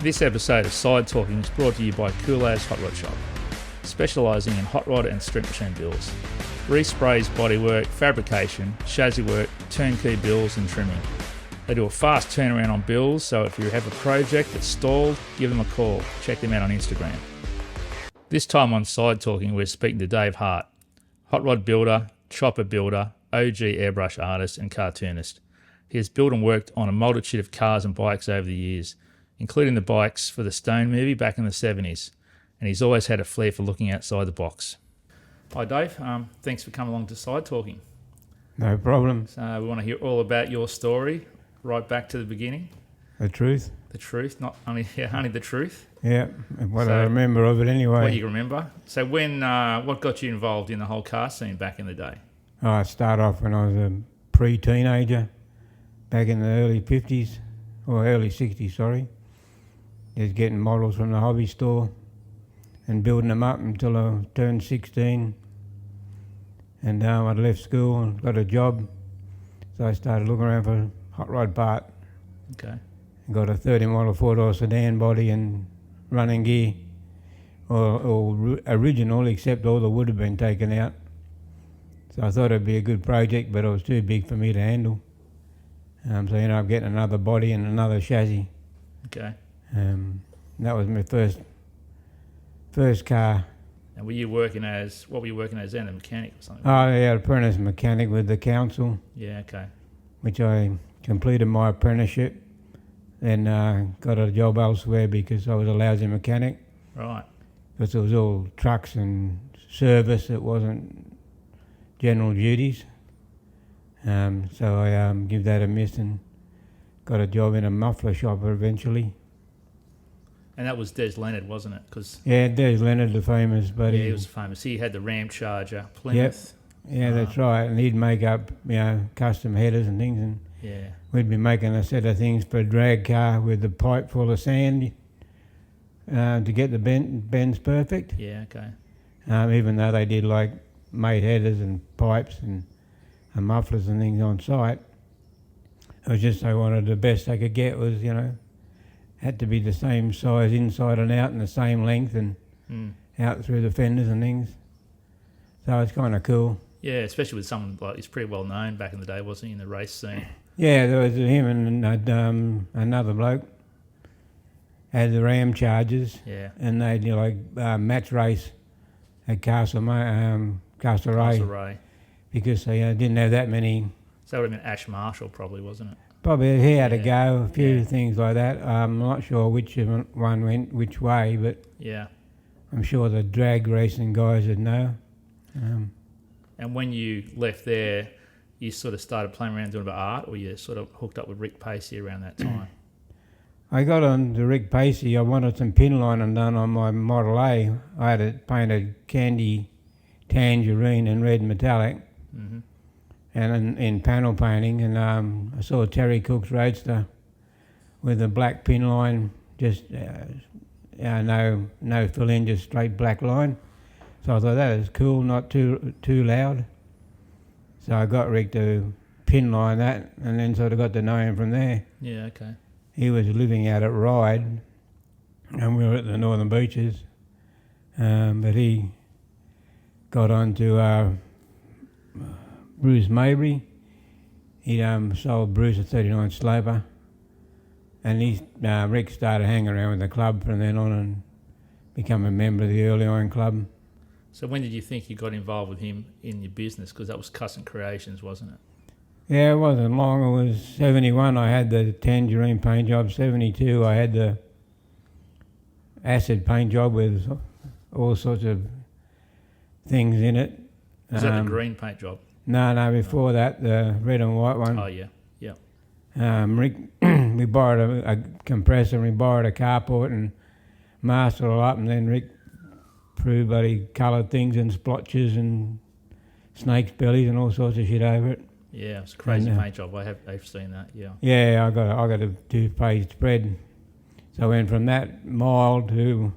This episode of Side Talking is brought to you by Koolaz's Hot Rod Shop, specialising in hot rod and strip machine builds, resprays, bodywork, fabrication, chassis work, turnkey builds and trimming. They do a fast turnaround on builds, so if you have a project that's stalled, give them a call. Check them out on Instagram. This time on Side Talking, we're speaking to Dave Hart, hot rod builder, chopper builder, OG airbrush artist and cartoonist. He has built and worked on a multitude of cars and bikes over the years, including the bikes for the Stone movie back in the 70s, and he's always had a flair for looking outside the box. Hi Dave, thanks for coming along to Side Talking. No problem. So we want to hear all about your story, right back to the beginning. The truth? The truth, not only the truth. Yeah, what I remember of it anyway. What you remember. So what got you involved in the whole car scene back in the day? I started off when I was a pre-teenager, back in the early 50s, or early 60s, sorry. Just getting models from the hobby store and building them up until I turned 16. And I'd left school and got a job, so I started looking around for hot rod part. Okay. Got a 30 model four-door sedan body and running gear, or original, except all the wood had been taken out. So I thought it'd be a good project, but it was too big for me to handle. So I ended up getting another body and another chassis. Okay. That was my first car. And what were you working as then, a mechanic or something? Oh yeah, apprentice mechanic with the council. Yeah, okay. Which I completed my apprenticeship, then got a job elsewhere because I was a lousy mechanic. Right. Because it was all trucks and service, it wasn't general duties. So I give that a miss and got a job in a muffler shop eventually. And that was Des Leonard, wasn't it? Yeah, Des Leonard, the famous buddy. Yeah, he was famous. He had the Ram Charger, Plymouth. Yep. Yeah, that's right. And he'd make up, custom headers and things. And yeah. We'd be making a set of things for a drag car with the pipe full of sand to get the bends perfect. Yeah, okay. Even though they did like made headers and pipes and mufflers and things on site, it was just they wanted the best they could get was, had to be the same size inside and out and the same length and out through the fenders and things. So it's kind of cool. Yeah, especially with someone like he's pretty well known back in the day, wasn't he, in the race scene? Yeah, there was him and another bloke had the Ram Chargers. Yeah. And they did match race at Castlereagh. Because they didn't have that many. So that would have been Ash Marshall probably, wasn't it? Probably he had a go, a few things like that. I'm not sure which one went which way, but yeah, I'm sure the drag racing guys would know. And when you left there, you sort of started playing around doing a bit of art, or you sort of hooked up with Rick Pacy around that time? I got on to Rick Pacy. I wanted some pin lining done on my Model A. I had it painted candy tangerine and red metallic. Mm-hmm. And in panel painting, and I saw Terry Cook's Roadster with a black pin line, just no fill in, just straight black line. So I thought that is cool, not too loud. So I got Rick to pin line that, and then sort of got to know him from there. Yeah, okay. He was living out at Ryde, and we were at the Northern Beaches, but he got on to Bruce Mabry. He sold Bruce a 39 Sloper, and Rick started hanging around with the club from then on and become a member of the Early Iron Club. So when did you think you got involved with him in your business? Because that was Custom Creations, wasn't it? Yeah, it wasn't long. It was 71 I had the tangerine paint job. 72 I had the acid paint job with all sorts of things in it. Was that the green paint job? No, before that, the red and white one. Oh, yeah, yeah. Rick, we borrowed a compressor and we borrowed a carport and mastered it all up, and then Rick proved that he coloured things and splotches and snakes' bellies and all sorts of shit over it. Yeah, it was a crazy paint job. I've seen that, yeah. Yeah, I got a 2-page spread. So I went from that mild to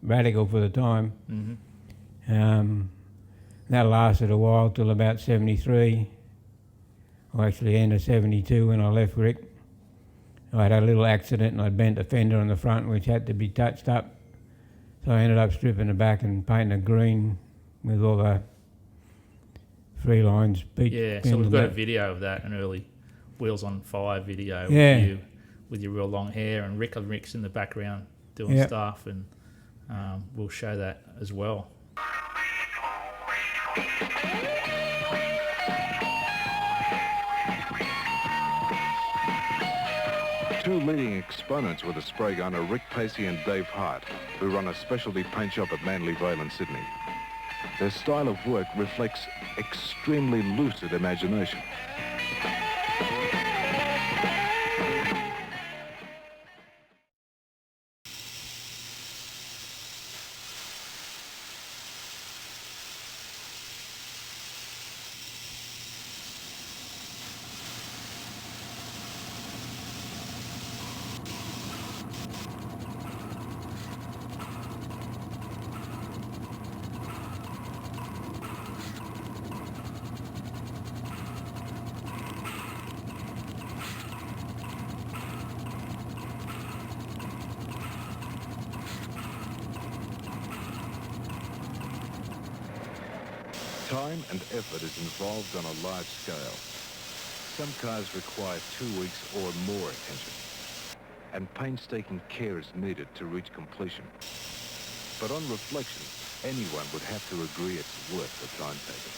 radical for the time. Mm-hmm. That lasted a while till about 73, or actually end of 72 when I left Rick. I had a little accident and I bent a fender on the front which had to be touched up. So I ended up stripping it back and painting it green with all the 3 lines. Yeah, so we've got a video of that, an early Wheels on Fire video with your real long hair, and Rick's in the background doing stuff, and we'll show that as well. Two leading exponents with the spray gun are Rick Pacy and Dave Hart, who run a specialty paint shop at Manly Vale in Sydney. Their style of work reflects extremely lucid imagination. Time and effort is involved on a large scale. Some cars require 2 weeks or more attention, and painstaking care is needed to reach completion. But on reflection, anyone would have to agree it's worth the time taken.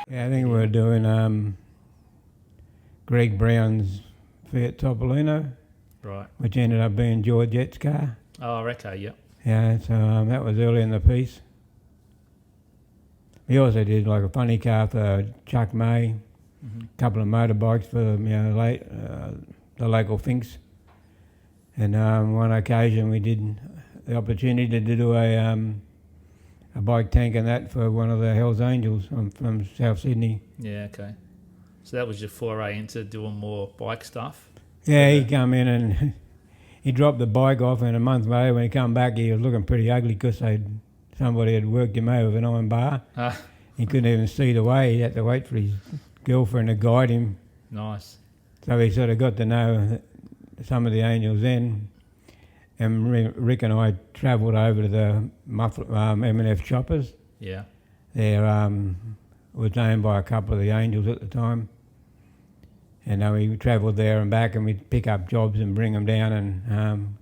Yeah, I think we're doing Greg Brown's Fiat Topolino, Right. which ended up being Georgette's car. Oh, okay, yep. Yeah, so that was early in the piece. We also did like a funny car for Chuck May, a couple of motorbikes for the local Finks, and one occasion we did the opportunity to do a bike tank and that for one of the Hells Angels from South Sydney. Yeah, okay. So that was your foray into doing more bike stuff? Yeah, he come in and he dropped the bike off, and a month later when he come back he was looking pretty ugly because somebody had worked him over with an iron bar. He couldn't even see the way. He had to wait for his girlfriend to guide him. Nice. So he sort of got to know some of the Angels then. And Rick and I travelled over to the M&F choppers. Yeah. They was owned by a couple of the Angels at the time. And we travelled there and back, and we'd pick up jobs and bring them down, and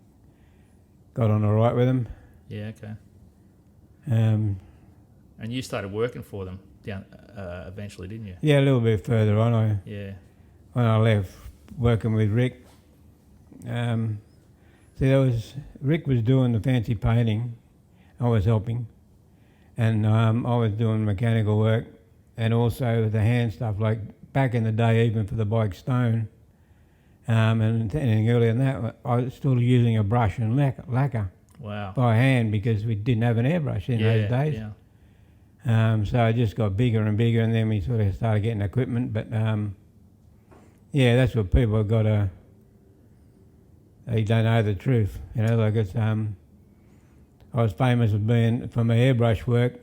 got on all right with them. Yeah, okay. Um, And you started working for them down eventually, didn't you? yeah, a little bit further on. Yeah. When I left working with Rick, Rick was doing the fancy painting, I was helping, and I was doing mechanical work and also the hand stuff, like back in the day even for the bike stone, and anything earlier than that I was still using a brush and lacquer Wow. by hand because we didn't have an airbrush in those days. Yeah. So it just got bigger and bigger, and then we sort of started getting equipment, but yeah, that's what people have got to... They don't know the truth, like it's I was famous for my airbrush work,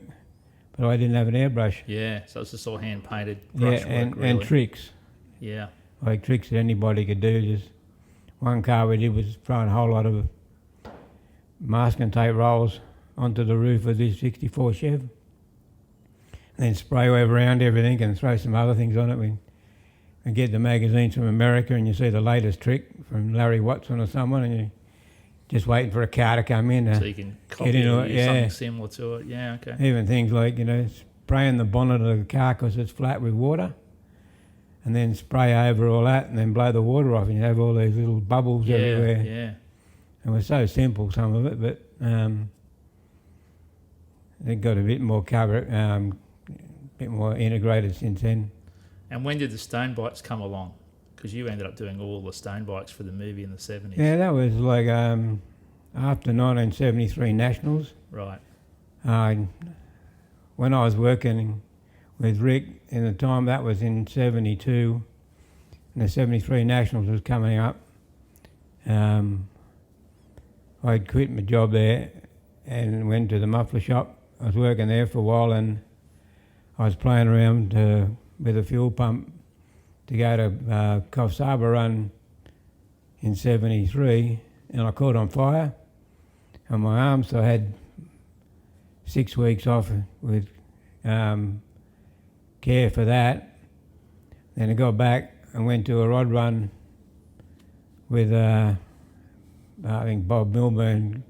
but I didn't have an airbrush. Yeah, so it's just all hand painted brush work, really. And tricks. Yeah. Like tricks that anybody could do. Just one car we did was throwing a whole lot of masking tape rolls onto the roof of this 64 Chev, and then spray around everything and throw some other things on it. We get the magazines from America and you see the latest trick from Larry Watson or someone, and you just waiting for a car to come in. So you can copy it or use something similar to it. Yeah, okay. Even things like, spraying the bonnet of the car because it's flat with water, and then spray over all that and then blow the water off, and you have all these little bubbles everywhere. Yeah. It was so simple, some of it, but it got a bit more bit more integrated since then. And when did the stone bikes come along? Because you ended up doing all the stone bikes for the movie in the 70s. Yeah, that was like after 1973 Nationals. Right. When I was working with Rick in the time, that was in 72, and the 73 Nationals was coming up. I'd quit my job there and went to the muffler shop. I was working there for a while, and I was playing around with a fuel pump to go to Coffs Harbour Run in 73, and I caught on fire on my arm, so I had 6 weeks off with care for that. Then I got back and went to a rod run with, I think Bob Milburn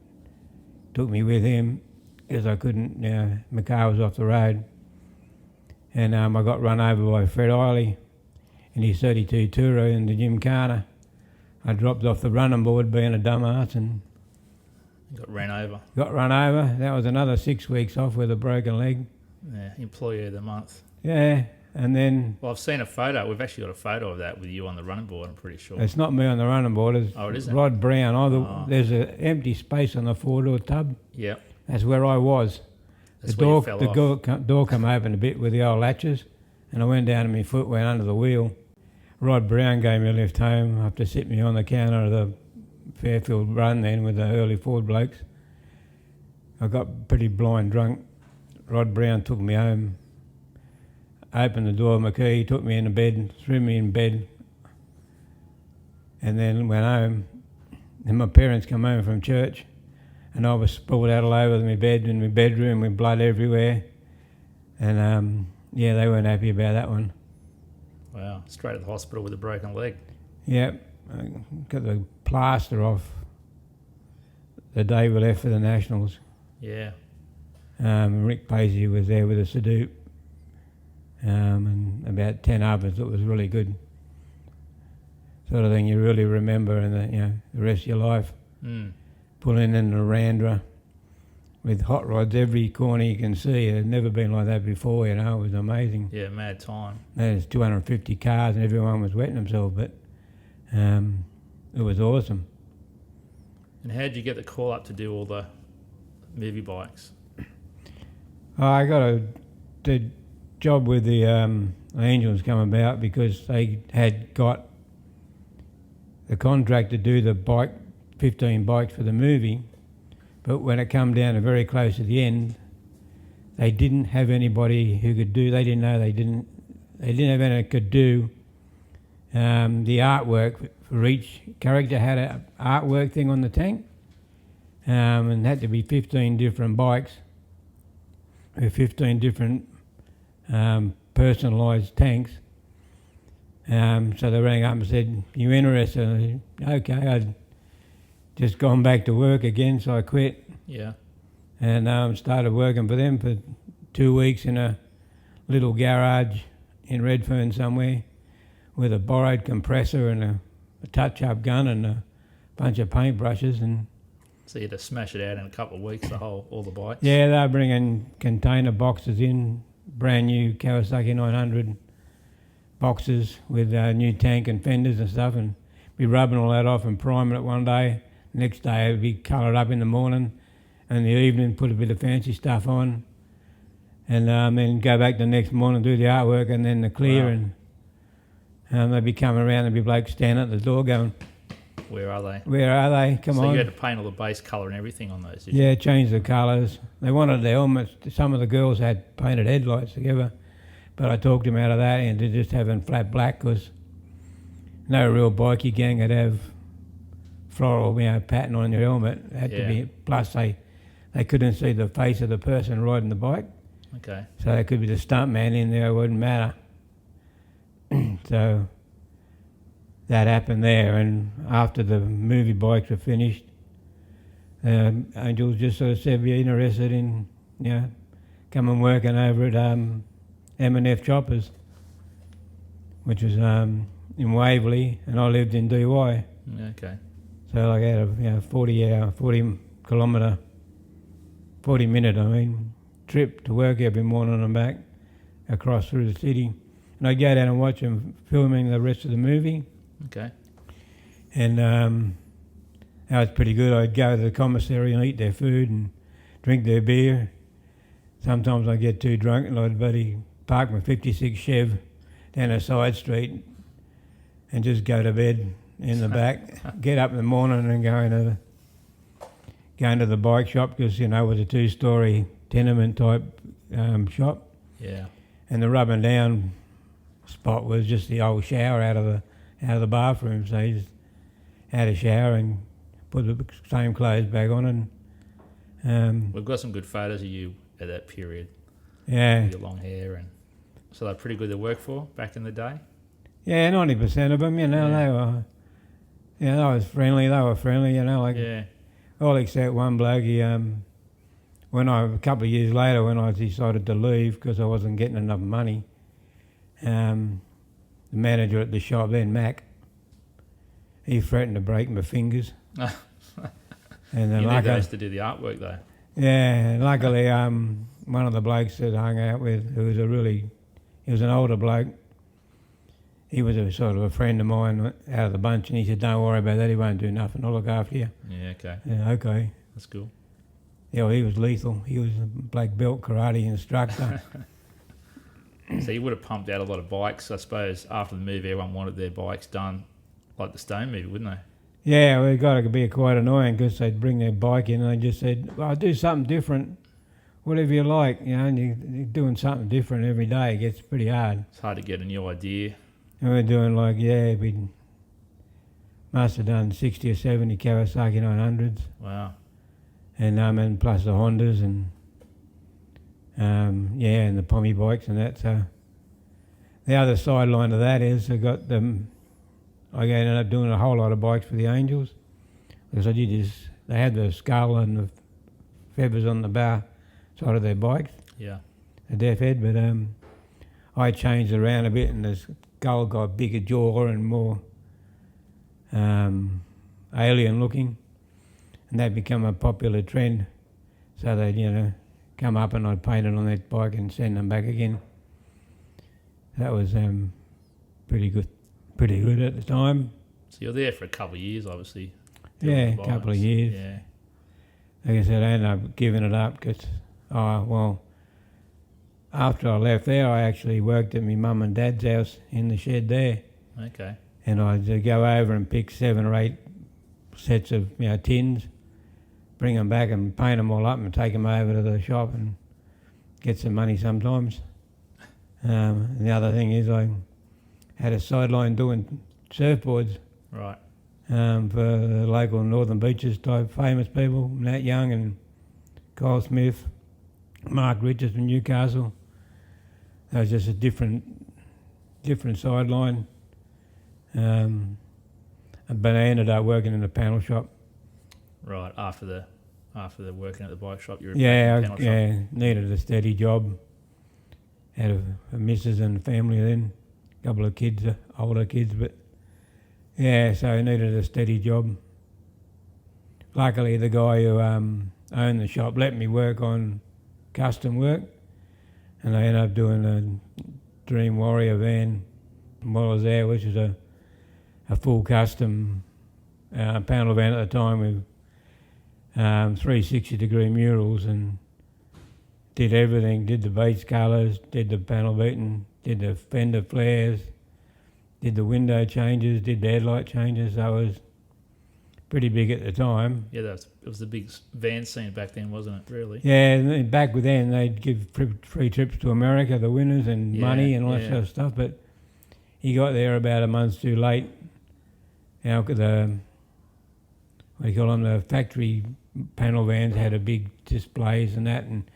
took me with him because I couldn't, my car was off the road. And I got run over by Fred Eiley in his 32 Turo in the Gymkhana. I dropped off the running board being a dumbass and got ran over. That was another 6 weeks off with a broken leg. Yeah, Employee of the Month. Yeah, and then... Well, I've seen a photo. We've actually got a photo of that with you on the running board, I'm pretty sure. It's not me on the running board. It's it isn't? Rod Brown. There's an empty space on the four-door tub. Yeah. That's where I was. That's the where door, you fell off. door come open a bit with the old latches, and I went down and my foot went under the wheel. Rod Brown gave me a lift home after sitting me on the counter of the Fairfield run then with the early Ford blokes. I got pretty blind drunk. Rod Brown took me home, opened the door with my key, took me into bed, threw me in bed, and then went home. Then my parents come home from church, and I was sprawled out all over my bed in my bedroom with blood everywhere. And they weren't happy about that one. Wow, straight to the hospital with a broken leg. Yep, I got the plaster off the day we left for the Nationals. Yeah. Rick Pacy was there with a Sadoop, and about 10 others. It was really good. Sort of thing you really remember in the rest of your life. Mm. Pulling in the Randra with hot rods every corner you can see. It had never been like that before, it was amazing. Yeah, mad time. There's 250 cars and everyone was wetting themselves, but it was awesome. And how did you get the call up to do all the movie bikes? I got the job with the Angels come about because they had got the contract to do the 15 bikes for the movie, but when it come down to very close to the end, they didn't have anybody who could do. They didn't have anyone who could do the artwork for each character. Had an artwork thing on the tank, and had to be 15 different bikes with 15 different personalised tanks. So they rang up and said, "You interested?" And I said, "Okay." I'd just gone back to work again, so I quit. Yeah. And started working for them for 2 weeks in a little garage in Redfern somewhere with a borrowed compressor and a touch-up gun and a bunch of paintbrushes. And so you had to smash it out in a couple of weeks, all the bikes? Yeah, they were bringing container boxes in, brand new Kawasaki 900 boxes with new tank and fenders and stuff, and be rubbing all that off and priming it one day. Next day it would be coloured up in the morning, and in the evening put a bit of fancy stuff on, and then go back the next morning do the artwork and then the clear. Wow. And they'd be coming around and be blokes standing at the door going, Where are they? Where are they? Come So on. you had to paint all the base colour and everything on those, did you? Yeah, change the colours. They wanted the helmets. Some of the girls had painted headlights together, but I talked them out of that into just having flat black because no real bikie gang would have floral, pattern on your helmet. It had to be. Plus, they couldn't see the face of the person riding the bike, Okay. so they could be the stuntman in there. It wouldn't matter. So that happened there, and after the movie bikes were finished, Angels just sort of said, "Be interested in, come and working over at M&F Choppers," which was in Waverley, and I lived in DY. Okay. So I had a 40 minute trip to work every morning and back across through the city, and I'd go down and watch them filming the rest of the movie. Okay. And that was pretty good. I'd go to the commissary and eat their food and drink their beer. Sometimes I'd get too drunk and I'd park my 56 Chev down a side street and just go to bed in the back, get up in the morning and go into the bike shop because, it was a 2-story tenement type shop. Yeah. And the rubbing down spot was just the old shower out of the bathroom. So you just had a shower and put the same clothes back on. And We've got some good photos of you at that period. yeah, With your long hair, and so they're pretty good to work for back in the day. yeah, 90% of them, Yeah. they were, they was friendly. They were friendly, Yeah. all except one bloke. He, a couple of years later, when I decided to leave because I wasn't getting enough money, the manager at the shop then, Mac, he threatened to break my fingers. And then You need those to do the artwork though. yeah, luckily, one of the blokes that I hung out with, he was an older bloke. He was a sort of a friend of mine out of the bunch, and he said, "Don't worry about that. He won't do nothing. I'll look after you." Yeah. Okay. Yeah, okay. That's cool. Yeah, well, he was lethal. He was a black belt karate instructor. So you would have pumped out a lot of bikes, I suppose. After the movie, everyone wanted their bikes done like the Stone movie, wouldn't they? Yeah, well, it got to be quite annoying because they'd bring their bike in and they just said, "Well, I'll do something different, whatever you like," and you're doing something different every day. It gets pretty hard. It's hard to get a new idea. And we're doing we must have done 60 or 70 Kawasaki 900s, Wow. and plus the Hondas and and the Pommy bikes and that. So the other sideline of that is I ended up doing a whole lot of bikes for the Angels because they had the skull and the feathers on the bow side of their bikes, Yeah. a deaf head, but I changed it around a bit and the skull got bigger jaw and more alien looking, and that became a popular trend. So they'd come up and I'd paint it on that bike and send them back again. That was pretty good at the time. So you're there for a couple of years, obviously. Yeah, doing a the couple of bikes. years. Yeah. Like I said, I ended up giving it up because, after I left there, I actually worked at my mum and dad's house in the shed there. Okay. And I'd go over and pick 7 or 8 sets of tins, bring them back and paint them all up and take them over to the shop and get some money sometimes. And the other thing is I had a sideline doing surfboards Right. for the local Northern Beaches type famous people, Nat Young and Kyle Smith, Mark Richards from Newcastle. That was just a different sideline. But I ended up working in the panel shop. Right. After the working at the bike shop, you were Yeah, panel shop. needed a steady job. Had a missus and a family then, a couple of kids, older kids, but yeah, so I needed a steady job. Luckily, the guy who owned the shop let me work on custom work, and I ended up doing a Dream Warrior van while I was there, which is a full custom panel van at the time with 360-degree murals, and did everything, did the base colours, did the panel beating, did the fender flares, did the window changes, did the headlight changes. So it was pretty big at the time. Yeah, it was the big van scene back then, wasn't it, really? Yeah, and then back then they'd give free trips to America, the winners, and money and all that sort of stuff. But he got there about a month too late. You know, the factory panel vans had a big displays and that, and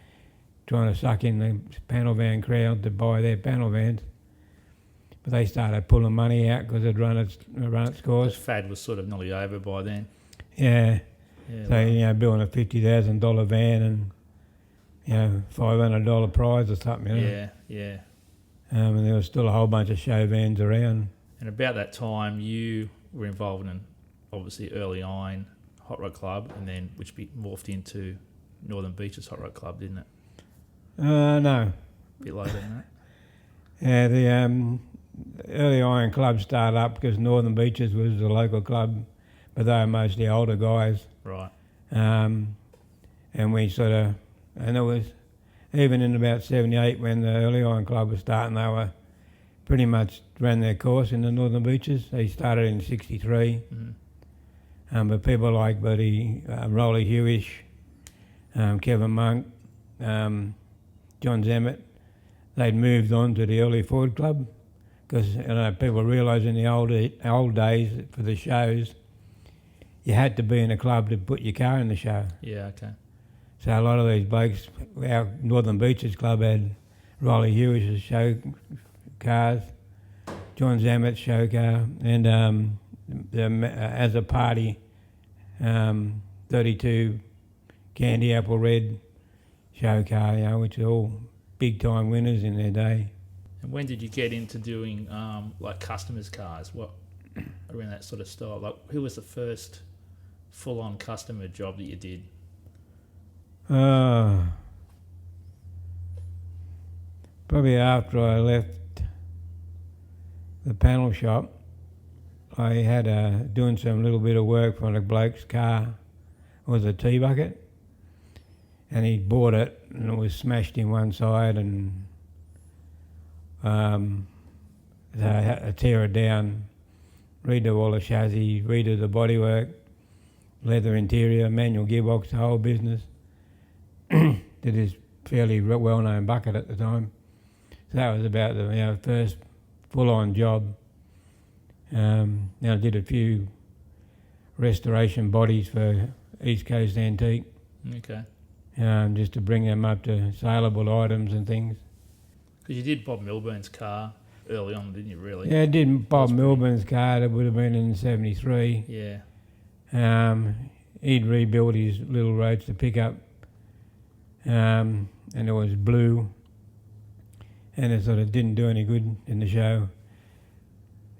trying to suck in the panel van crowd to buy their panel vans. But they started pulling money out because it'd run its course. The fad was sort of nearly over by then. Yeah. Yeah, So, building a $50,000 van and, $500 prize or something, Yeah. And there was still a whole bunch of show vans around. And about that time, you were involved in, obviously, early Iron Hot Rod Club, and then which morphed into Northern Beaches Hot Rod Club, didn't it? No. A bit later than that. Yeah, the early Iron Club started up because Northern Beaches was the local club, but they were mostly older guys. Right. And we and it was, even in about 78 when the early Iron Club was starting, they were pretty much ran their course in the Northern Beaches. They started in 63. Mm-hmm. But people like Rolly Hewish, Kevin Monk, John Zammett, they'd moved on to the early Ford Club because people realised in the old days for the shows, you had to be in a club to put your car in the show. Yeah, okay. So a lot of these blokes, our Northern Beaches Club had Rolly Hewish's show cars, John Zammett's show car, and as a party, 32 Candy Apple Red show car, which are all big time winners in their day. And when did you get into doing like customers' cars? What around that sort of style? Like, who was the first full-on customer job that you did? Probably after I left the panel shop, I had doing some little bit of work on a bloke's car. It was a tea bucket, and he bought it, and it was smashed in one side, and so I had to tear it down, redo all the chassis, redo the bodywork, leather interior, manual gearbox, the whole business. Did this fairly well-known bucket at the time. So that was about the first full-on job. I did a few restoration bodies for East Coast Antique. Okay. Just to bring them up to saleable items and things. Because you did Bob Milburn's car early on, didn't you, really? Yeah, I did Bob Milburn's car. That would have been in 73. Yeah. He'd rebuilt his little roadster pickup, and it was blue, and it sort of didn't do any good in the show.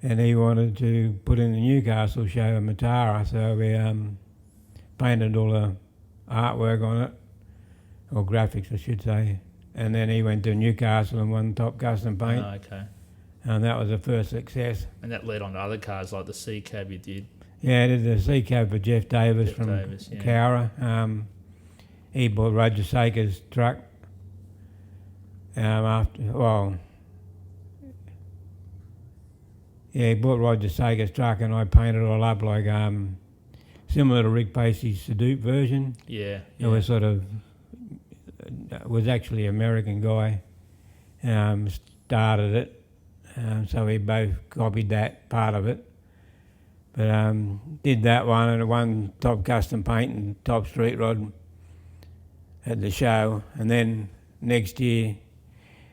And he wanted to put in the Newcastle show in Matara, so we painted all the artwork on it, or graphics I should say, and then he went to Newcastle and won top custom paint. Oh, okay. And that was the first success. And that led on to other cars like the C Cab you did. Yeah, I did the C Cab for Jeff Davis from Cowra. He bought Roger Saker's truck. He bought Roger Saker's truck, and I painted it all up like similar to Rick Pacy's Hadoop version. Yeah. It was was actually an American guy, started it, so we both copied that part of it. But did that one, and it won top custom paint and top street rod at the show. And then next year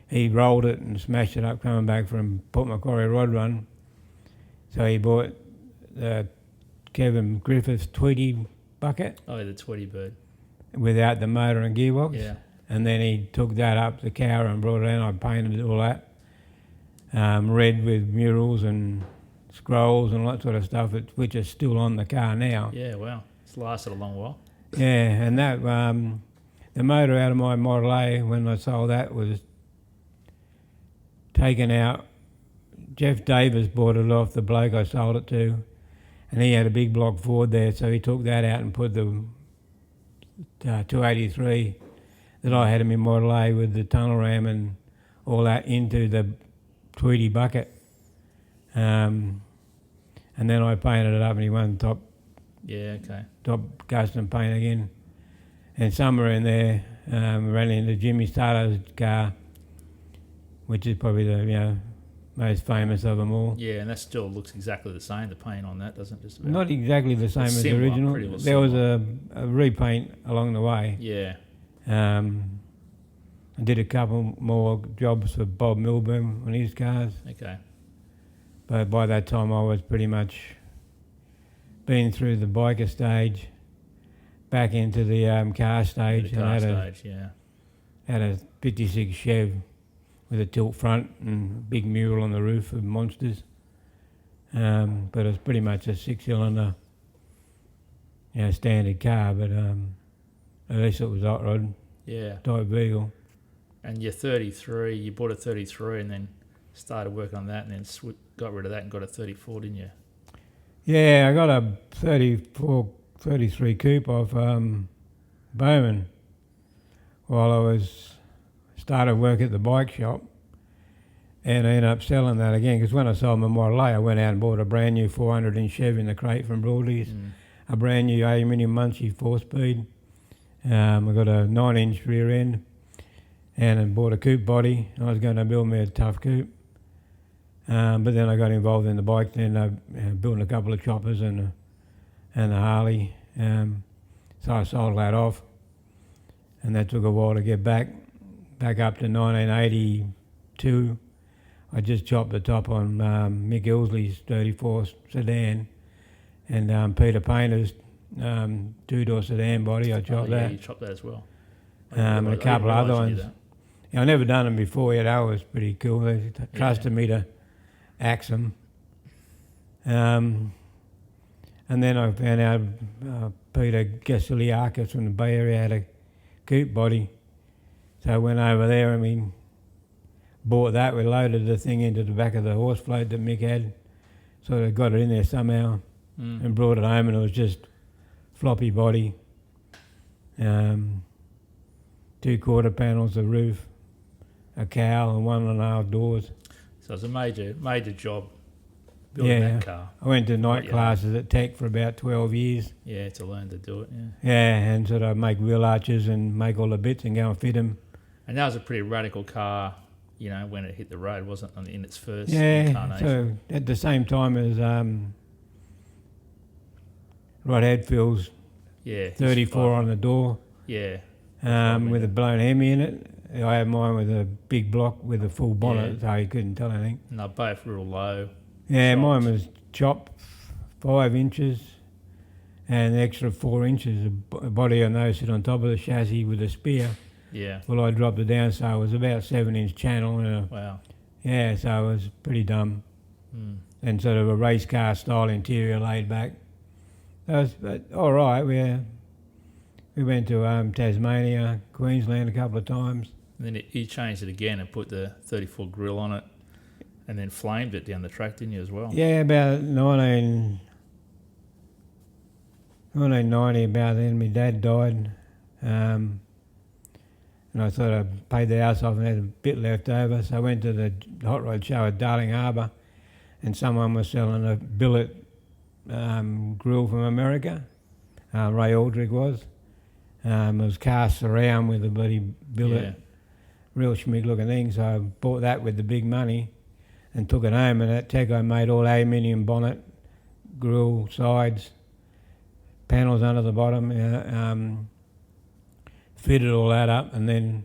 he rolled it and smashed it up coming back from Port Macquarie Rod Run. So he bought the Kevin Griffith's Tweety bucket. Oh, the Tweety Bird. Without the motor and gearbox. Yeah. And then he took that up to Cowra and brought it in. I painted all that. Red with murals and scrolls and all that sort of stuff, which is still on the car now. Yeah, wow. It's lasted a long while. Yeah, and that the motor out of my Model A when I sold that was taken out. Jeff Davis bought it off the bloke I sold it to, and he had a big block Ford there, so he took that out and put the 283 that I had in my Model A with the tunnel ram and all that into the Tweety bucket. And then I painted it up, and he won top Yeah, okay. top custom paint again. And somewhere in there, ran into Jimmy Starter's car, which is probably the most famous of them all. Yeah, and that still looks exactly the same, the paint on that, doesn't it? Just about. Not exactly the same as the similar, original. pretty well There was similar. a repaint along the way. Yeah, I did a couple more jobs for Bob Milburn on his cars, okay. but by that time I was pretty much been through the biker stage, back into the car stage, The car and stage, yeah. had a 56 Chev with a tilt front and a big mural on the roof of monsters. But it was pretty much a 6-cylinder, standard car, but at least it was hot rod Yeah. type vehicle. And you're 33, you bought a 33 and then started working on that and then got rid of that and got a 34, didn't you? Yeah, I got a 33 coupe off Bowman while I started work at the bike shop, and I ended up selling that again because when I sold my Model A, I went out and bought a brand new 400-inch Chevy in the crate from Broadleys, a brand new aluminium Muncie 4-speed. I got a 9-inch rear end, and I bought a coupe body. I was going to build me a tough coupe. But then I got involved in the bike, then building a couple of choppers and a Harley. So I sold that off, and that took a while to get back up to 1982. I just chopped the top on Mick Ilsley's 34 sedan, and Peter Painter's 2-door sedan body. I chopped that. Yeah, you chopped that as well. And a couple of other ones. Yeah, I've never done them before yet. That was pretty cool. They trusted me to axe them. And then I found out Peter Gasiliakis from the Bay Area had a coupe body. So I went over there and we bought that. We loaded the thing into the back of the horse float that Mick had. So I got it in there somehow and brought it home, and it was just floppy body, 2 quarter panels, a roof, a cowl, and 1.5 doors. So it's a major job building that car. I went to night classes at Tech for about 12 years. Yeah, to learn to do it, yeah. Yeah, and sort of make wheel arches and make all the bits and go and fit them. And that was a pretty radical car, when it hit the road, wasn't it, in its first Yeah, incarnation? so at the same time as Rod Hadfield's 34 on the door, Yeah. with a blown Hemi in it. I had mine with a big block with a full bonnet, so you couldn't tell anything. And they're both real low. Yeah, shops. mine was chopped 5 inches and the extra 4 inches of body on those sit on top of the chassis with a spear. Yeah. Well, I dropped it down, so it was about 7-inch channel. And Wow. yeah, so it was pretty dumb. And sort of a race car style interior laid back. But all right, we went to Tasmania, Queensland a couple of times. And then you changed it again and put the 34 grill on it and then flamed it down the track, didn't you, as well? Yeah, about 1990, about then my dad died. And I sort of paid the house off and had a bit left over. So I went to the hot rod show at Darling Harbour, and someone was selling a billet grill from America. Ray Aldrich was. It was cast surround with a bloody billet. Yeah. Real schmick looking thing, so I bought that with the big money and took it home, and at Tech I made all aluminium bonnet, grill, sides, panels under the bottom, fitted all that up, and then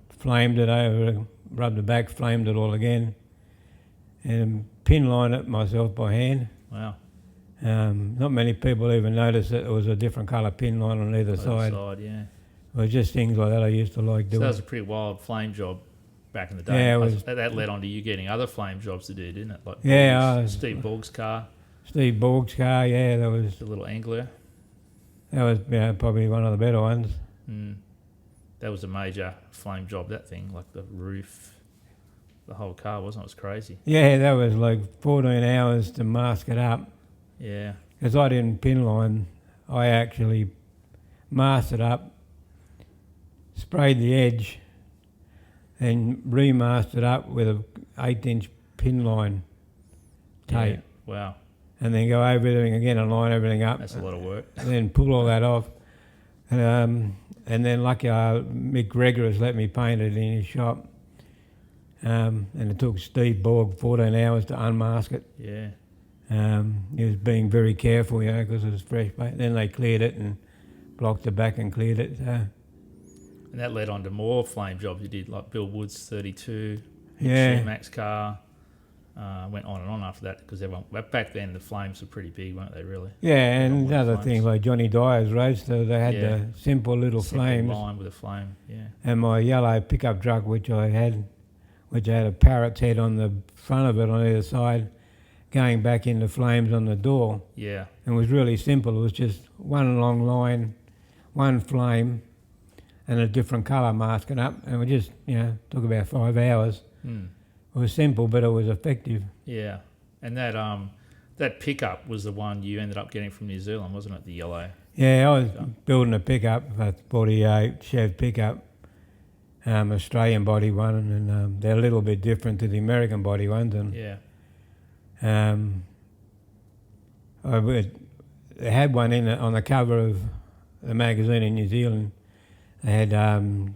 flamed it over, rubbed it back, flamed it all again, and pin lined it myself by hand. Wow. Not many people even noticed that it was a different colour pin line on either side. Yeah. It was just things like that I used to like So doing. that was a pretty wild flame job back in the day. Yeah, it was. That led on to you getting other flame jobs to do, didn't it? Like Steve Borg's car, Steve Borg's car, yeah, that was the little Anglia. Probably one of the better ones. That was a major flame job, that thing, like the roof, the whole car, wasn't it? It was crazy. Yeah, that was like 14 hours to mask it up. Yeah. Because I didn't pin line, I actually masked it up, sprayed the edge, and remasked it up with a 8-inch pin line tape. Yeah. Wow. and then go over everything again and line everything up. That's a lot of work. And then pull all that off. And then lucky Mick Gregory has let me paint it in his shop. And it took Steve Borg 14 hours to unmask it. Yeah. He was being very careful, because it was fresh paint. Then they cleared it and blocked it back and cleared it. So. And that led on to more flame jobs you did, like Bill Wood's 32, Yeah. Max car. Went on and on after that because back then the flames were pretty big, weren't they? Really? Yeah, and other flames. things like Johnny Dyer's Roadster, they had the simple little flames. Line with a flame, yeah. And my yellow pickup truck, which had a parrot's head on the front of it on either side, going back into flames on the door. Yeah. And it was really simple. It was just one long line, one flame, and a different colour masking up. And it just, took about 5 hours. Mm. It was simple, but it was effective. Yeah. And that pickup was the one you ended up getting from New Zealand, wasn't it? The yellow. Yeah, I was building a pickup, a 48 Chev pickup, Australian body one, and they're a little bit different to the American body ones. And Yeah. they had one on the cover of the magazine in New Zealand. They had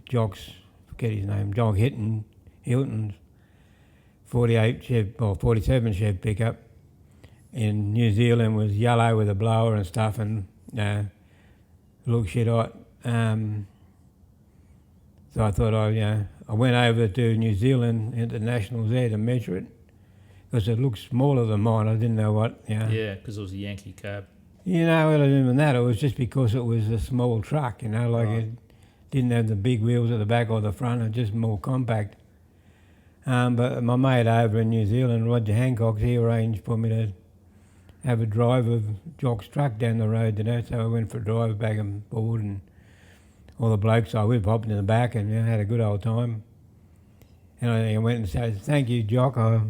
Jock's, forget his name, Jock Hilton's 48 Chev, or 47 Chev pickup in New Zealand was yellow with a blower and stuff, and looked shit hot. So I thought I went over to New Zealand Internationals there to measure it because it looked smaller than mine. I didn't know what. Yeah, because it was a Yankee cab. Well, other than that, it was just because it was a small truck. It didn't have the big wheels at the back or the front. It was just more compact. But my mate over in New Zealand, Roger Hancock, he arranged for me to have a drive of Jock's truck down the road, so I went for a drive back and forward, and all the blokes I with hopped in the back and had a good old time. And I went and said, "Thank you, Jock, I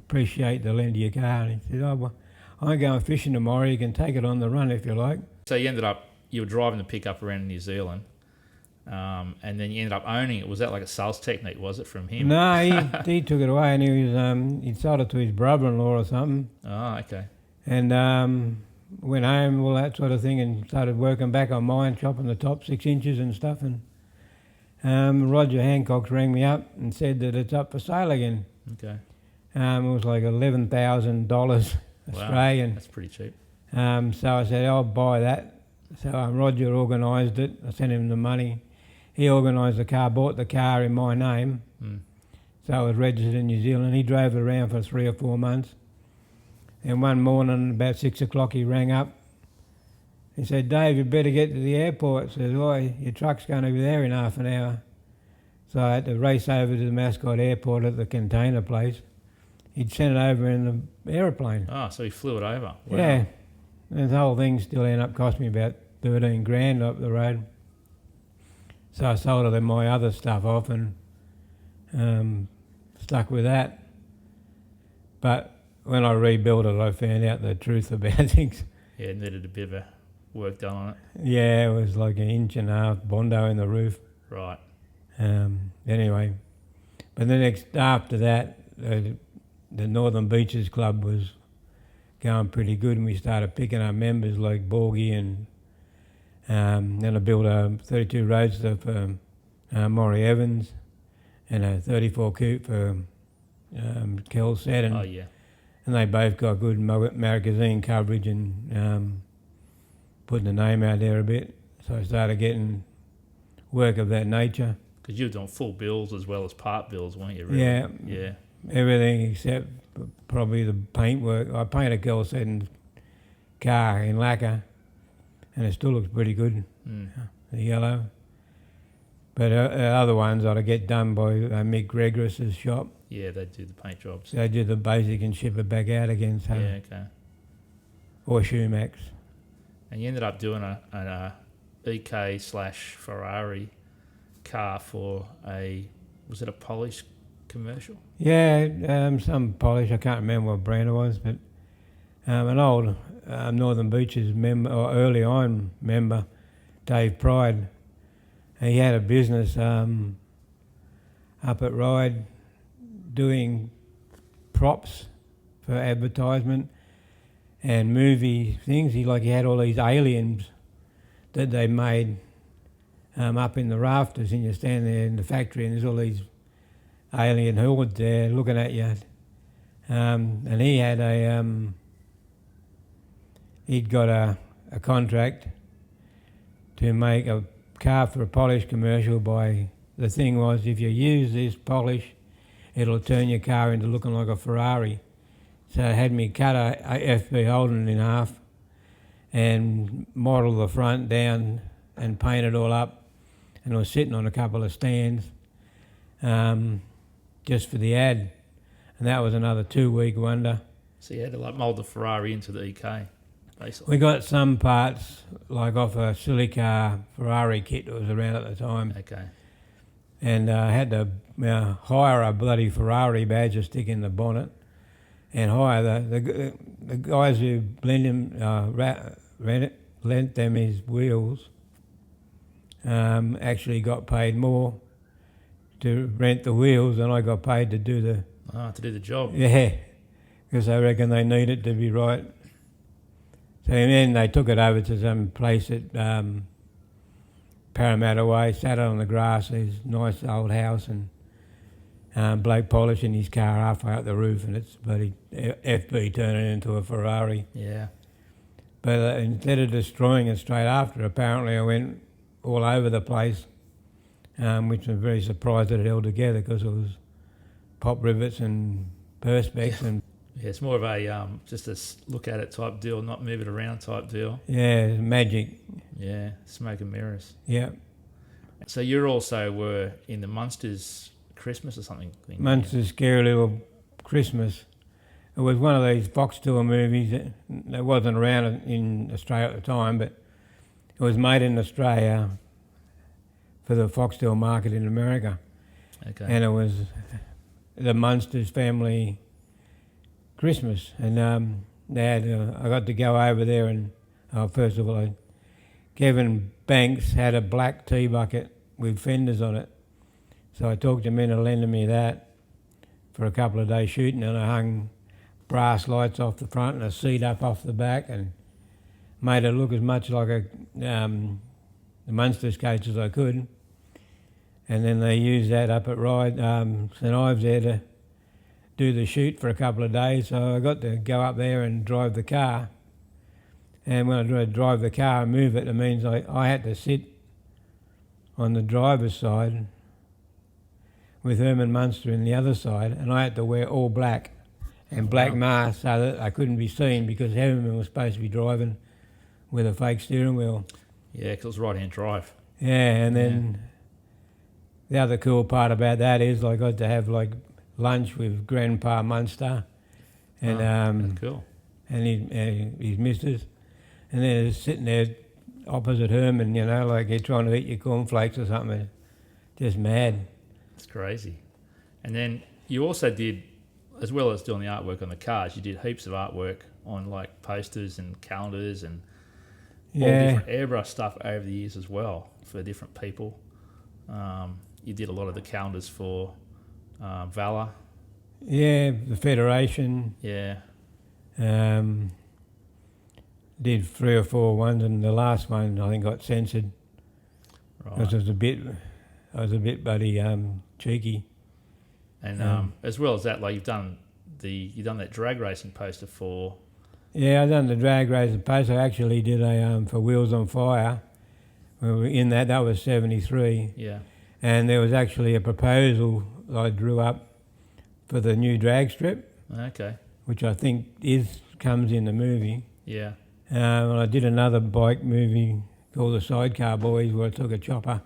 appreciate the lend of your car." And he said, "Oh, well, I'm going fishing tomorrow, you can take it on the run if you like." So you were driving the pickup around New Zealand, and then you ended up owning it. Was that like a sales technique, was it, from him? No, he took it away, and he sold it to his brother-in-law or something. Oh, okay. And went home, all that sort of thing, and started working back on mine, chopping the top 6 inches and stuff. And Roger Hancock rang me up and said that it's up for sale again. Okay. It was like $11,000 Australian. Wow, that's pretty cheap. So I said, I'll buy that. So Roger organised it. I sent him the money. He organised the car, bought the car in my name. Mm. So it was registered in New Zealand. He drove it around for 3 or 4 months. And one morning, about 6 o'clock, he rang up. He said, "Dave, you better get to the airport." I said, "Why? Your truck's going to be there in half an hour." So I had to race over to the Mascot Airport at the container place. He'd sent it over in the aeroplane. Oh, so he flew it over. Wow. Yeah. And the whole thing still ended up costing me about 13 grand up the road. So I sold all my other stuff off and stuck with that. But when I rebuilt it, I found out the truth about things. Yeah, it needed a bit of work done on it. Yeah, it was like 1.5 inch Bondo in the roof. Right. Anyway, but after that, the Northern Beaches Club was going pretty good, and we started picking up members like Borgie, and then I built a 32 Roadster for Maury Evans, and a 34 coupe for Kel Saturn. Oh, yeah. And they both got good magazine coverage and putting the name out there a bit. So I started getting work of that nature. Because you were doing full bills as well as part bills, weren't you? Really? Yeah. Yeah. Everything except probably the paint work. I painted Kel Saturn's car in lacquer, and it still looks pretty good, the yellow. But other ones I'd get done by Mick Gregory's shop. Yeah, they do the paint jobs. So they do the basic and ship it back out again. So. Yeah, okay. Or Shumax. And you ended up doing an EK/Ferrari car for was it a Polish commercial? Yeah, some Polish. I can't remember what brand it was, but an old Northern Beaches member, or early on member, Dave Pride. He had a business up at Ryde doing props for advertisement, and movie things. He had all these aliens that they made up in the rafters, and you stand there in the factory and there's all these alien hordes there looking at you. And he had he'd got a contract to make a car for a polish commercial by, the thing was, if you use this polish, it'll turn your car into looking like a Ferrari. So it had me cut a FB Holden in half and model the front down and paint it all up, and I was sitting on a couple of stands just for the ad, and that was another 2-week wonder. So you had to mould the Ferrari into the EK, basically. We got some parts off a silica Ferrari kit that was around at the time. Okay. And I had to hire a bloody Ferrari badge to stick in the bonnet, and hire the guys who lent them his wheels. Actually got paid more to rent the wheels than I got paid to do the job. Yeah, because I reckon they need it to be right. So then they took it over to some place at Parramatta Way, sat on the grass, his nice old house, and bloke polishing his car halfway up the roof, and it's bloody FB turning into a Ferrari. Yeah. But instead of destroying it straight after, apparently I went all over the place, which I'm very surprised that it held together, because it was pop rivets and perspex and... Yeah, it's more of a just a look at it type deal, not move it around type deal. Yeah, magic. Yeah, smoke and mirrors. Yeah. So you also were in the Munsters Christmas or something? Munsters Scary Little Christmas. It was one of these Foxtel movies that wasn't around in Australia at the time, but it was made in Australia for the Foxtel market in America. Okay. And it was the Munsters family Christmas, and I got to go over there, and first of all, Kevin Banks had a black tea bucket with fenders on it, so I talked him into lending me that for a couple of days shooting, and I hung brass lights off the front and a seat up off the back, and made it look as much like the Munsters coach as I could. And then they used that up at St Ives there to do the shoot for a couple of days, so I got to go up there and drive the car. And when I drive the car and move it, it means I had to sit on the driver's side with Herman Munster in the other side, and I had to wear all black and black mask so that I couldn't be seen, because Herman was supposed to be driving with a fake steering wheel. Yeah, because it was right-hand drive. Yeah, and then the other cool part about that is I got to have lunch with Grandpa Munster and that's cool. and his missus, and then sitting there opposite Herman, you're trying to eat your cornflakes or something. Just mad. It's crazy. And then you also did, as well as doing the artwork on the cars, you did heaps of artwork on posters and calendars and all different airbrush stuff over the years as well for different people. You did a lot of the calendars for Valor. Yeah, the Federation. Yeah. Did 3 or 4 ones, and the last one I think got censored. Right. Because I was a bit bloody cheeky. And as well as that, you've done that drag racing poster for. Yeah, I done the drag racing poster. I actually did a for Wheels on Fire. We were in that was 73. Yeah. And there was actually a proposal I drew up for the new drag strip. Okay. Which I think comes in the movie. Yeah. And I did another bike movie called The Sidecar Boys, where I took a chopper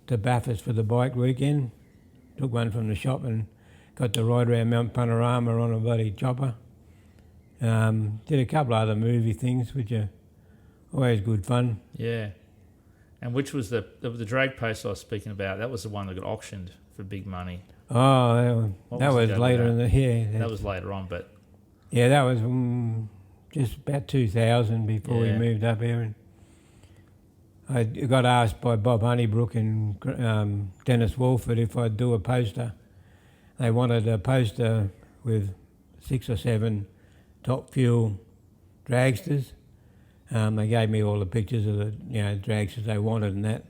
to Bathurst for the bike weekend. Took one from the shop and got to ride around Mount Panorama on a bloody chopper. Did a couple of other movie things, which are always good fun. Yeah. And which was the drag poster I was speaking about? That was the one that got auctioned for big money. Oh, that was later in the year. That was later on, but... Yeah, that was just about 2000 before we moved up here. And I got asked by Bob Honeybrook and Dennis Walford if I'd do a poster. They wanted a poster with 6 or 7 Top Fuel dragsters. They gave me all the pictures of the dragsters they wanted and that.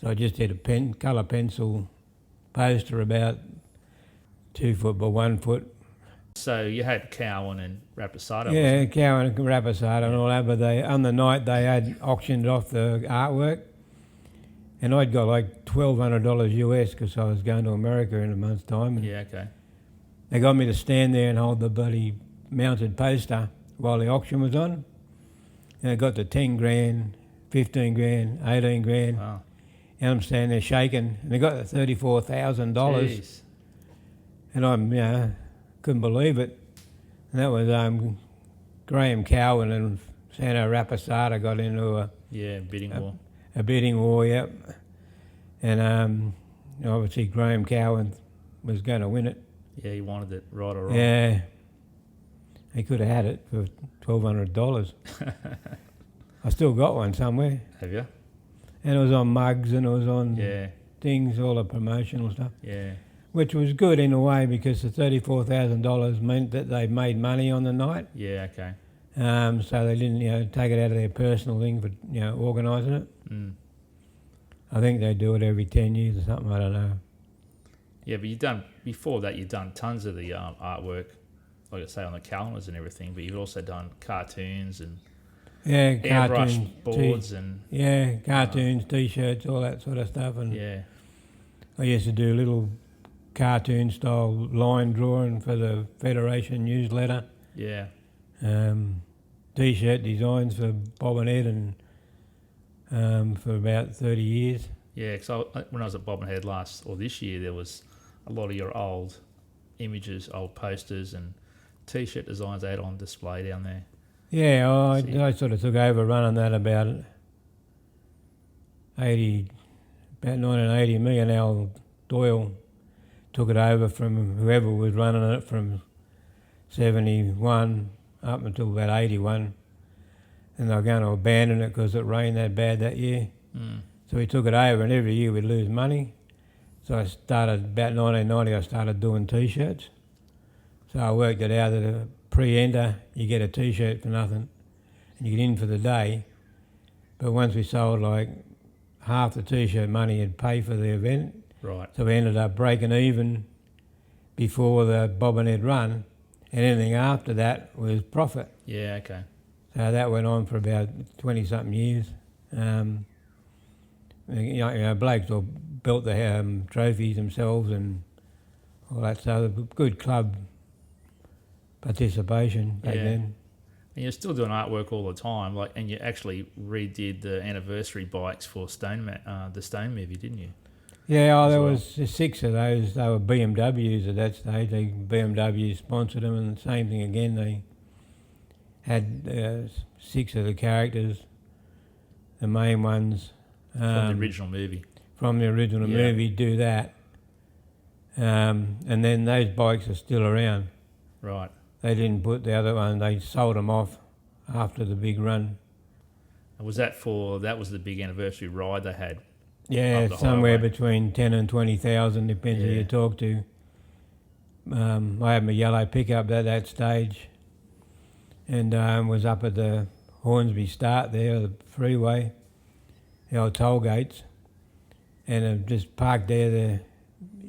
So I just did a colour pencil poster about 2 foot by 1 foot. So you had Cowan and Raposado. Yeah, Cowan and Raposado and all that, but on the night they had auctioned off the artwork, and I'd got like $1,200 US because I was going to America in a month's time. And yeah, okay. they got me to stand there and hold the bloody mounted poster while the auction was on. And it got to 10 grand, 15 grand, 18 grand. Wow. And I'm standing there shaking, and they got the $34,000. Jeez. And I'm, couldn't believe it. And that was Graham Cowan and Sano Raposado got into a bidding war. A bidding war, yep. And obviously Graham Cowan was going to win it. Yeah, he wanted it right or wrong. Yeah. He could have had it for $1,200. I still got one somewhere. Have you? And it was on mugs and it was on Yeah. things, all the promotional stuff. Yeah. Which was good in a way because the $34,000 meant that they made money on the night. Yeah, okay. So they didn't, take it out of their personal thing for, organising it. Mm. I think they do it every 10 years or something, I don't know. Yeah, but before that you've done tons of the artwork, like I say, on the calendars and everything, but you've also done cartoons and cartoons, airbrush boards and... Yeah, cartoons, T-shirts, all that sort of stuff. And Yeah. I used to do little cartoon-style line drawing for the Federation newsletter. Yeah. T-shirt designs for Bob and Ed and for about 30 years. Yeah, because when I was at Bob and Head this year, there was a lot of your old images, old posters and T-shirt designs they had on display down there. Yeah, I sort of took over running that about 1980. Me and Al Doyle took it over from whoever was running it from 71 up until about 81. And they were going to abandon it because it rained that bad that year. Mm. So we took it over and every year we'd lose money. So I started, about 1990, I started doing T-shirts. So I worked it out that a pre-enter, you get a T-shirt for nothing and you get in for the day. But once we sold like half the T-shirt money, you'd pay for the event. Right. So we ended up breaking even before the Bob and Ed run, and anything after that was profit. Yeah, okay. So that went on for about 20-something years. Blokes all built the trophies themselves and all that stuff. Good club participation back then. And you're still doing artwork all the time, and you actually redid the anniversary bikes for the Stone movie, didn't you? Yeah, there was 6 of those. They were BMWs at that stage. BMW sponsored them, and the same thing again. They had 6 of the characters, the main ones. From the original movie. From the original movie, do that. And then those bikes are still around. Right. They didn't put the other one, they sold them off after the big run. And was that was the big anniversary ride they had? Yeah, somewhere between 10 and 20,000, depends who you talk to. I had my yellow pickup at that stage and was up at the Hornsby start there, the freeway, the old toll gates, and I just parked there, the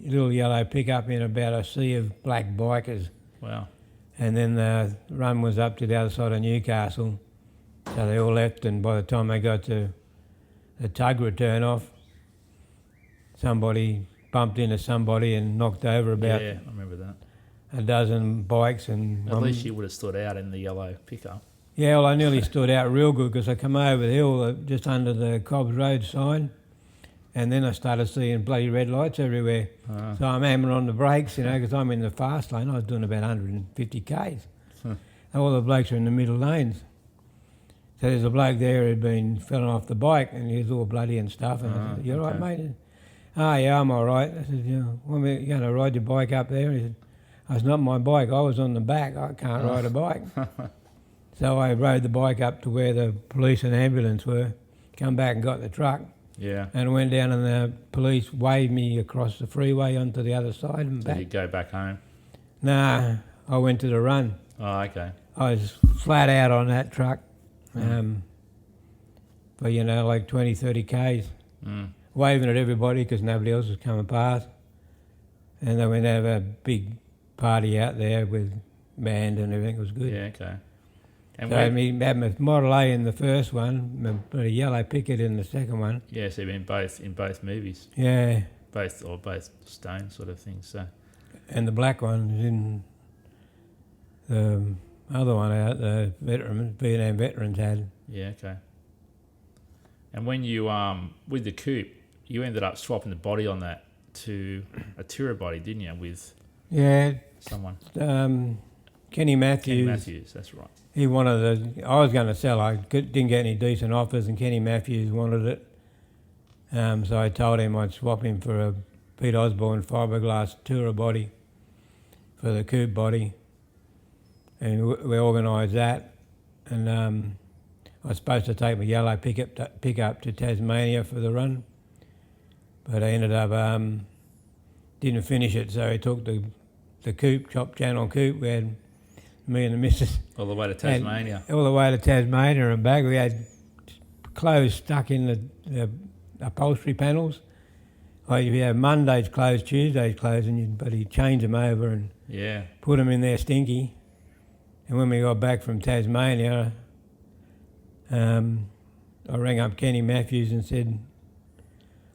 little yellow pickup in about a sea of black bikers. Wow. And then the run was up to the other side of Newcastle, so they all left, and by the time they got to the tug return off, somebody bumped into somebody and knocked over about I remember that. a dozen bikes. And at least you would have stood out in the yellow pickup. Yeah, well, I nearly stood out real good because I come over the hill just under the Cobbs Road sign, and then I started seeing bloody red lights everywhere. So I'm hammering on the brakes, because I'm in the fast lane. I was doing about 150 Ks. All the blokes are in the middle lanes. So there's a bloke there who'd been falling off the bike, and he was all bloody and stuff. And I said, "You all right, mate?" "Oh, yeah, I'm all right." I said, "You going to ride your bike up there?" He said, "It's not my bike. I was on the back. I can't ride a bike." So I rode the bike up to where the police and ambulance were, come back and got the truck. Yeah. And I went down and the police waved me across the freeway onto the other side and back. Did you go back home? Nah, I went to the run. Oh, okay. I was flat out on that truck for, like 20, 30 Ks, waving at everybody because nobody else was coming past. And then we'd have a big party out there with band and everything. It was good. Yeah, okay. And so I had my Model A in the first one, a yellow picket in the second one. Yeah, so you've been in both movies. Yeah. Both Stone sort of things. So. And the black one is in the other one out, the Vietnam veterans had. Yeah, okay. And when you, with the coupe, you ended up swapping the body on that to a Tourer body, didn't you, with someone? Kenny Matthews. Kenny Matthews, that's right. He wanted I was going to sell. I didn't get any decent offers, and Kenny Matthews wanted it. So I told him I'd swap him for a Pete Osborne fiberglass Tourer body for the coupe body. And we organised that. And I was supposed to take my yellow pickup to Tasmania for the run. But I ended up, didn't finish it, so he took the coupe, chopped channel coupe. We had me and the missus. All the way to Tasmania. All the way to Tasmania and back. We had clothes stuck in the upholstery panels. Like you have Monday's clothes, Tuesday's clothes, but he'd change them over and put them in there stinky. And when we got back from Tasmania, I rang up Kenny Matthews and said,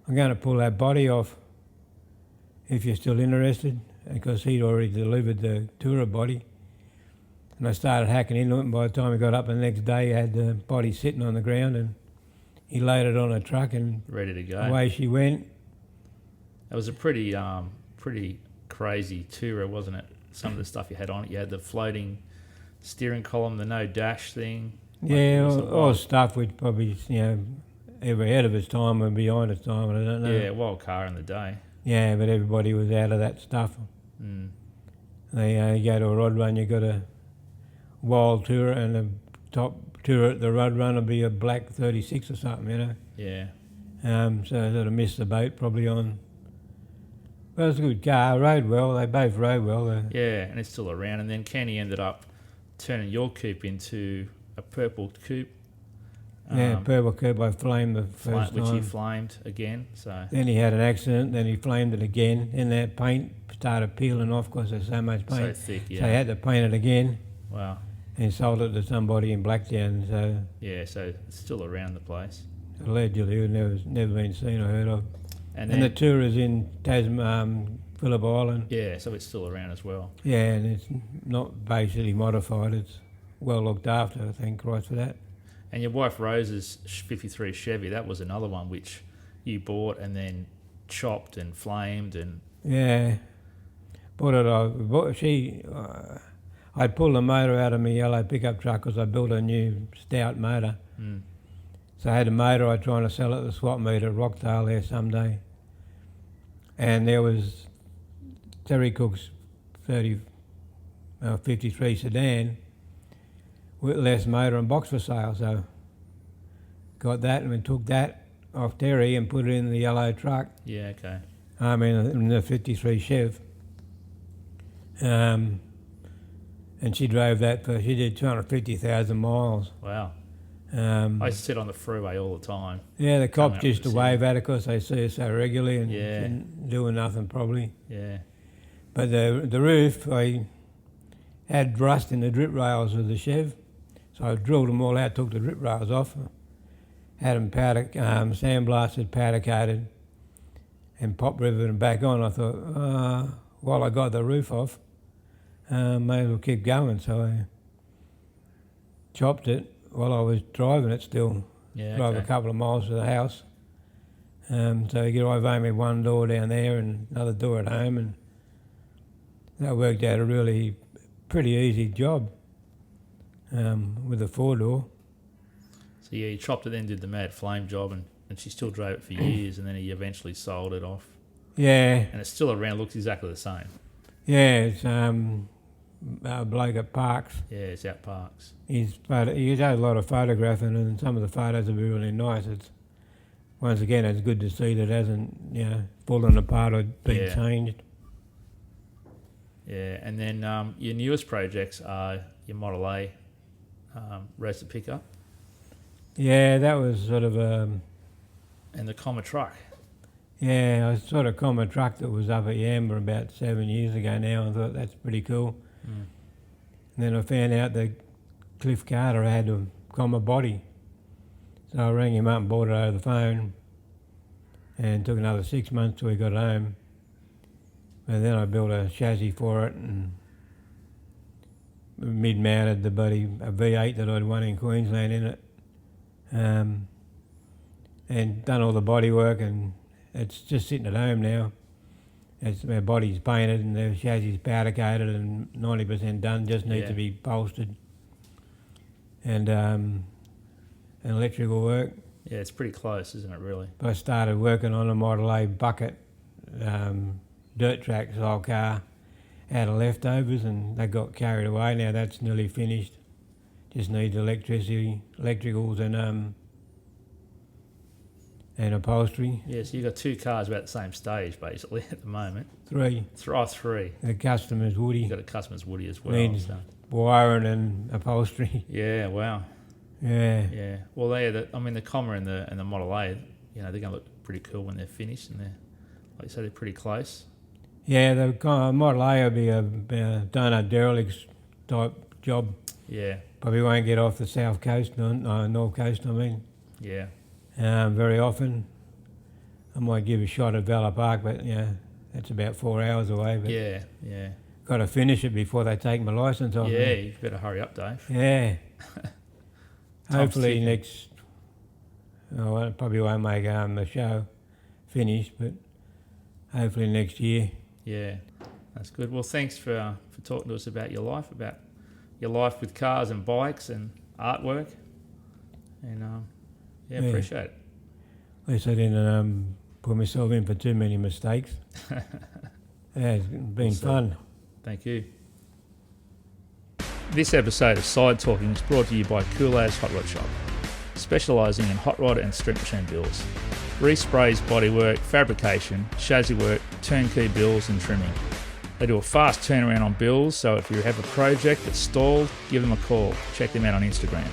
I'm going to pull that body off if you're still interested, because he'd already delivered the Tourer body. And I started hacking into it, and by the time we got up the next day, he had the body sitting on the ground, and he laid it on a truck and ready to go. Away she went. It was a pretty crazy Tourer, wasn't it? Some of the stuff you had on it. You had the floating steering column, the no dash thing. Yeah, all stuff which probably, ever ahead of its time and behind its time, I don't know. Yeah, wild car in the day. Yeah, but everybody was out of that stuff. You go to a rod run, you got a wild Tourer, and the top Tourer at the rod run will be a black 36 or something, Yeah. So I sort of missed the boat probably on. Well, it was a good car, rode well, they both rode well. Yeah, and it's still around. And then Kenny ended up turning your coupe into a purple coupe. Purple coupe, I flamed the first time. Which he flamed again. So then he had an accident, then he flamed it again, and that paint started peeling off because there's so much paint. So thick, yeah. So he had to paint it again. Wow. And sold it to somebody in Blacktown. So yeah, so it's still around the place. Allegedly, never been seen or heard of. And the Tourer's in Phillip Island. Yeah, so it's still around as well. Yeah, and it's not basically modified. It's well looked after, I think, right for that. And your wife Rose's 53 Chevy, that was another one which you bought and then chopped and flamed and... Yeah. I'd pulled the motor out of my yellow pickup truck because I built a new stout motor. So I had a motor, I was trying to sell it at the swap meet at Rockdale there someday. And there was Terry Cook's 53 sedan with less motor and box for sale. So got that and we took that off Terry and put it in the yellow truck. Yeah, okay. I mean, in the 53 Chev. And she drove that she did 250,000 miles. Wow. I used to sit on the freeway all the time. Yeah, the cops used to wave at her because they see her so regularly and Yeah. doing nothing probably. Yeah. But the roof, I had rust in the drip rails of the Chev, so I drilled them all out, took the drip rails off, had them sandblasted, powder coated, and pop riveted them back on. I thought, while I got the roof off, may as well keep going. So I chopped it while I was driving it still. Yeah, Drove a couple of miles to the house. So you drive home with one door down there and another door at home, and that worked out a really pretty easy job with a 4-door. So yeah, you chopped it then, did the mad flame job, and she still drove it for years, and then he eventually sold it off. Yeah. And it's still around, looks exactly the same. Yeah, it's a bloke at Parks. Yeah, it's out Parks. He does a lot of photographing, and some of the photos will be really nice. Once again, it's good to see that it hasn't, fallen apart or been changed. Yeah, and then your newest projects are your Model A roadster pickup. Yeah, that was sort of And the Comma truck. I sort of come a truck that was up at Yamba about 7 years ago now, and thought that's pretty cool. Mm. And then I found out that Cliff Carter had a comma body. So I rang him up and bought it over the phone, and it took another 6 months till we got home. And then I built a chassis for it and mid-mounted the buddy, a V8 that I'd won in Queensland in it, and done all the body work, and it's just sitting at home now. Our body's painted and the chassis powder coated and 90% done, just needs to be bolstered. And electrical work. Yeah, it's pretty close, isn't it, really? I started working on a Model A bucket, dirt track style car out of leftovers, and they got carried away. Now that's nearly finished. Just needs electricals and upholstery. Yeah, so you've got 2 cars about the same stage, basically, at the moment. 3. 3. The customer's Woody. You've got a customer's Woody as well. Needs So. wiring and upholstery. Yeah, wow. Yeah. Yeah. Well, the Comma and the Model A, they're going to look pretty cool when they're finished, and they're, like you say, they're pretty close. Yeah, the Model A will be a donut derelicts type job. Yeah. Probably won't get off the south coast, north coast, I mean. Yeah. Very often. I might give a shot at Valor Park, but that's about 4 hours away. But Yeah. got to finish it before they take my licence off me. Yeah, you better hurry up, Dave. Yeah. Hopefully ticking. next... Oh, I probably won't make the show finished, but hopefully next year. Yeah, that's good. Well, thanks for talking to us about your life with cars and bikes and artwork. And appreciate it. At least I didn't put myself in for too many mistakes. It's been fun. Thank you. This episode of Side Talking is brought to you by Coupe's Hot Rod Shop, specialising in hot rod and strip machine builds, resprays, bodywork, fabrication, chassis work, turnkey builds and trimming. They do a fast turnaround on builds, so if you have a project that's stalled, give them a call. Check them out on Instagram.